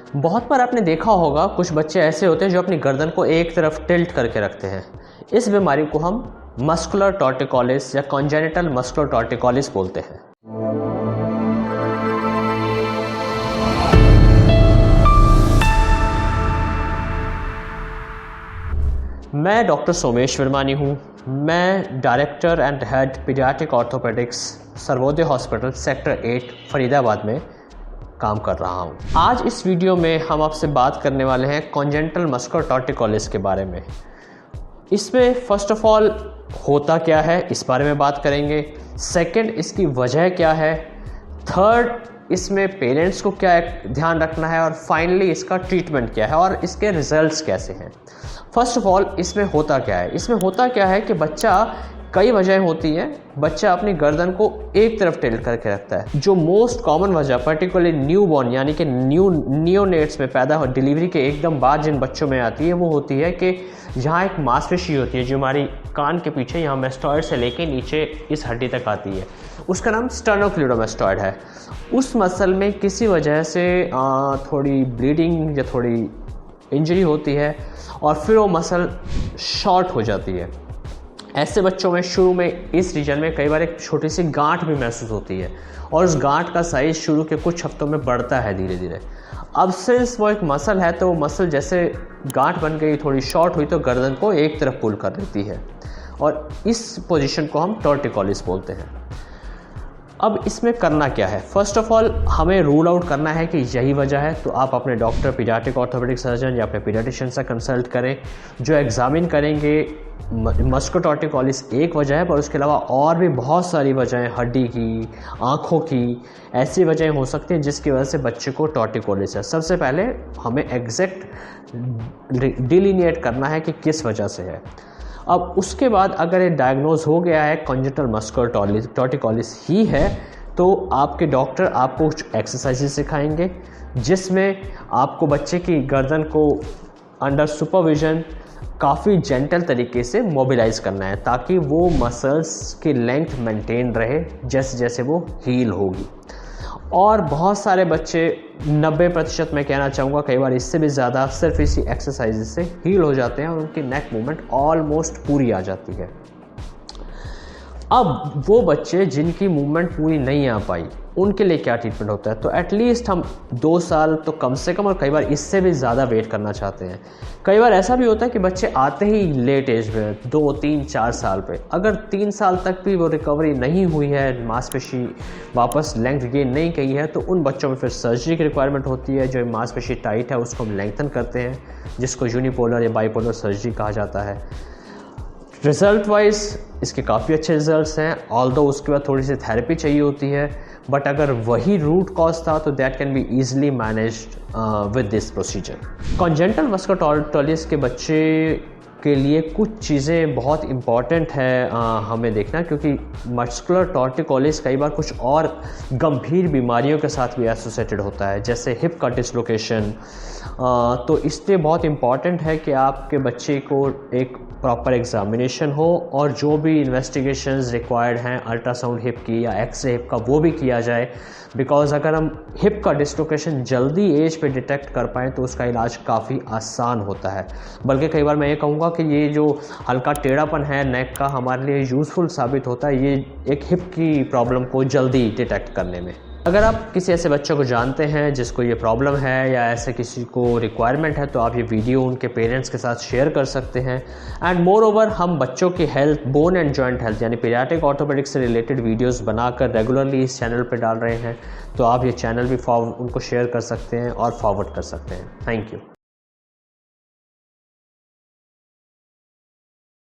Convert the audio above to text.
बहुत बार आपने देखा होगा कुछ बच्चे ऐसे होते हैं जो अपनी गर्दन को एक तरफ टिल्ट करके रखते हैं। इस बीमारी को हम मस्कुलर टॉर्टिकोलिस या कॉन्जेनिटल मस्कुलर टॉर्टिकोलिस बोलते हैं। मैं डॉक्टर सोमेश विरमानी हूँ। मैं director and head paediatric orthopaedics Sarvodaya hospital sector 8 Faridabad में काम कर रहा हूँ। आज इस वीडियो में हम आपसे बात करने वाले हैं कॉन्जेनिटल मस्कुलर टॉर्टिकोलिस के बारे में। इसमें फर्स्ट ऑफ ऑल होता क्या है इस बारे में बात करेंगे। सेकंड, इसकी वजह क्या है। थर्ड, इसमें पेरेंट्स को क्या ध्यान रखना है। और फाइनली इसका ट्रीटमेंट क्या है और इसके रिजल्ट्स कैसे हैं। फर्स्ट ऑफ ऑल इसमें होता क्या है। इसमें होता क्या है कि बच्चा, कई वजह होती हैं, बच्चा अपनी गर्दन को एक तरफ टिल्ट करके रखता है। जो मोस्ट कॉमन वजह पर्टिकुलरली न्यूबॉर्न यानी कि नियोनेट्स में पैदा हो डिलीवरी के एकदम बाद जिन बच्चों में आती है वो होती है कि यहाँ एक मांसपेशी होती है जो हमारी कान के पीछे यहाँ मेस्टॉइड से लेके नीचे इस हड्डी तक आती है। उसका नाम स्टर्नोक्लीडोमेस्टॉइड है। उस मसल में किसी वजह से थोड़ी ब्लीडिंग या थोड़ी इंजरी होती है और फिर वो मसल शॉर्ट हो जाती है। ऐसे बच्चों में शुरू में इस रीजन में कई बार एक छोटी सी गांठ भी महसूस होती है और उस गांठ का साइज शुरू के कुछ हफ्तों में बढ़ता है धीरे धीरे। अब सिंस वो एक मसल है तो वो मसल जैसे गांठ बन गई, थोड़ी शॉर्ट हुई तो गर्दन को एक तरफ पुल कर देती है और इस पोजीशन को हम टॉर्टिकोलिस बोलते हैं। अब इसमें करना क्या है। फर्स्ट ऑफ ऑल हमें रूल आउट करना है कि यही वजह है, तो आप अपने डॉक्टर, पीडियाट्रिक ऑर्थोपेडिक सर्जन या अपने पीडियाट्रिशियन से कंसल्ट करें जो एग्जामिन करेंगे। मस्कुलर टॉर्टिकोलिस एक वजह है पर उसके अलावा और भी बहुत सारी वजहें, हड्डी की, आँखों की, ऐसी वजहें हो सकती हैं जिसकी वजह से बच्चे को टॉर्टिकोलिस है। सबसे पहले हमें एग्जैक्ट डिलीनिएट करना है कि किस वजह से है। अब उसके बाद अगर ये डायग्नोज हो गया है कॉन्जेनिटल मस्कुलर टॉर्टिकोलिस ही है तो आपके डॉक्टर आपको कुछ एक्सरसाइजेस सिखाएंगे जिसमें आपको बच्चे की गर्दन को अंडर सुपरविजन काफ़ी जेंटल तरीके से मोबिलाइज करना है ताकि वो मसल्स की लेंथ मेंटेन रहे जैसे जैसे वो हील होगी। और बहुत सारे बच्चे 90% मैं कहना चाहूँगा, कई बार इससे भी ज़्यादा, सिर्फ इसी एक्सरसाइज से हील हो जाते हैं और उनकी नेक मूवमेंट ऑलमोस्ट पूरी आ जाती है। अब वो बच्चे जिनकी मूवमेंट पूरी नहीं आ पाई उनके लिए क्या ट्रीटमेंट होता है। तो एटलीस्ट हम 2 साल तो कम से कम, और कई बार इससे भी ज़्यादा वेट करना चाहते हैं। कई बार ऐसा भी होता है कि बच्चे आते ही लेट एज में 2, 3, 4 साल पे, अगर 3 साल तक भी वो रिकवरी नहीं हुई है, मांसपेशी वापस लेंथ गेन नहीं की है, तो उन बच्चों में फिर सर्जरी की रिक्वायरमेंट होती है। जो मांसपेशी टाइट है उसको हम लेंथन करते हैं जिसको यूनिपोलर या बाईपोलर सर्जरी कहा जाता है। रिज़ल्ट वाइज इसके काफ़ी अच्छे रिजल्ट्स हैं, ऑल्दो उसके बाद थोड़ी सी थेरेपी चाहिए होती है, बट अगर वही रूट कॉज था तो that can be easily managed with this procedure. Congenital muscular torticollis के बच्चे के लिए कुछ चीज़ें बहुत इम्पॉर्टेंट है हमें देखना, क्योंकि मस्कुलर टॉर्टिकोलिस कई बार कुछ और गंभीर बीमारियों के साथ भी एसोसिएटेड होता है, जैसे हिप का डिसलोकेशन। तो इसलिए बहुत इम्पॉर्टेंट है कि आपके बच्चे को एक प्रॉपर एग्जामिनेशन हो और जो भी इन्वेस्टिगेशंस रिक्वायर्ड हैं अल्ट्रासाउंड हिप की या एक्सरे हिप का वो भी किया जाए। बिकॉज अगर हम हिप का डिसलोकेशन जल्दी एज पे डिटेक्ट कर पाएँ तो उसका इलाज काफ़ी आसान होता है। बल्कि कई बार मैं ये कहूँगा कि ये जो हल्का टेढ़ापन है नेक का हमारे लिए यूज़फुल साबित होता है, ये एक हिप की प्रॉब्लम को जल्दी डिटेक्ट करने में। अगर आप किसी ऐसे बच्चों को जानते हैं जिसको ये प्रॉब्लम है या ऐसे किसी को रिक्वायरमेंट है तो आप ये वीडियो उनके पेरेंट्स के साथ शेयर कर सकते हैं। एंड मोर ओवर हम बच्चों की health, bone and joint health यानी पीडियाट्रिक ऑर्थोपेडिक्स से रिलेटेड वीडियोस बनाकर रेगुलरली इस चैनल पे डाल रहे हैं, तो आप ये चैनल भी उनको शेयर कर सकते हैं और फॉरवर्ड कर सकते हैं। Thank you.